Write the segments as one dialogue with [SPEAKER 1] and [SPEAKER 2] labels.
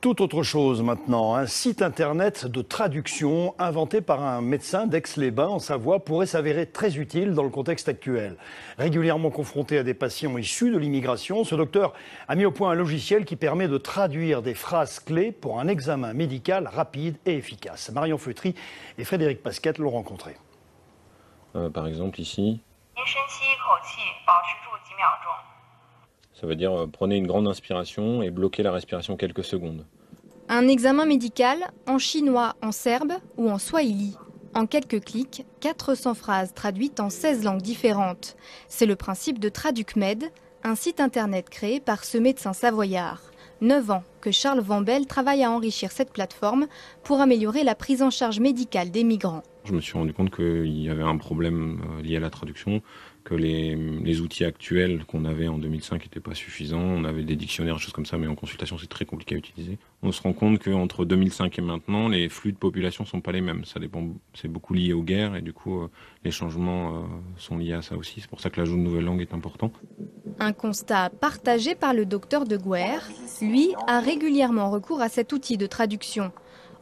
[SPEAKER 1] Tout autre chose maintenant, un site internet de traduction inventé par un médecin d'Aix-les-Bains en Savoie pourrait s'avérer très utile dans le contexte actuel. Régulièrement confronté à des patients issus de l'immigration, ce docteur a mis au point un logiciel qui permet de traduire des phrases clés pour un examen médical rapide et efficace. Marion Feutry et Frédéric Pasquette l'ont rencontré.
[SPEAKER 2] Par exemple ici, ça veut dire prenez une grande inspiration et bloquez la respiration quelques secondes.
[SPEAKER 3] Un examen médical en chinois, en serbe ou en swahili. En quelques clics, 400 phrases traduites en 16 langues différentes. C'est le principe de TraducMed, un site internet créé par ce médecin savoyard. 9 ans que Charles Vambel travaille à enrichir cette plateforme pour améliorer la prise en charge médicale des migrants.
[SPEAKER 2] Je me suis rendu compte qu'il y avait un problème lié à la traduction, que les outils actuels qu'on avait en 2005 n'étaient pas suffisants. On avait des dictionnaires, des choses comme ça, mais en consultation c'est très compliqué à utiliser. On se rend compte qu'entre 2005 et maintenant, les flux de population sont pas les mêmes. Ça dépend, c'est beaucoup lié aux guerres et du coup les changements sont liés à ça aussi. C'est pour ça que l'ajout de nouvelles langues est important.
[SPEAKER 3] Un constat partagé par le docteur de Guerre. Lui a régulièrement recours à cet outil de traduction.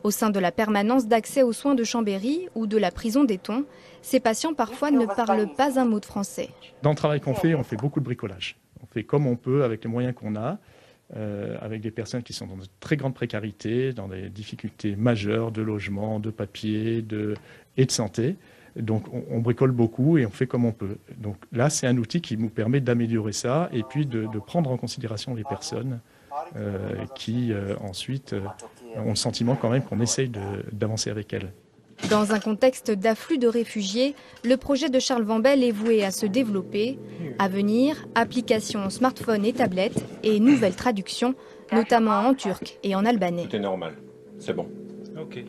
[SPEAKER 3] Au sein de la permanence d'accès aux soins de Chambéry ou de la prison d'Éton, ces patients parfois ne parlent pas un mot de français.
[SPEAKER 4] Dans le travail qu'on fait, on fait beaucoup de bricolage. On fait comme on peut avec les moyens qu'on a, avec des personnes qui sont dans de très grande précarité, dans des difficultés majeures de logement, de papier et de santé. Donc on bricole beaucoup et on fait comme on peut. Donc là, c'est un outil qui nous permet d'améliorer ça et puis de prendre en considération les personnes qui ensuite ont le sentiment quand même qu'on essaye d'avancer avec elles.
[SPEAKER 3] Dans un contexte d'afflux de réfugiés, le projet de Charles Vambel est voué à se développer. À venir, applications smartphones et tablettes et nouvelles traductions, notamment en turc et en albanais.
[SPEAKER 2] Tout est normal, c'est bon.
[SPEAKER 5] Ok.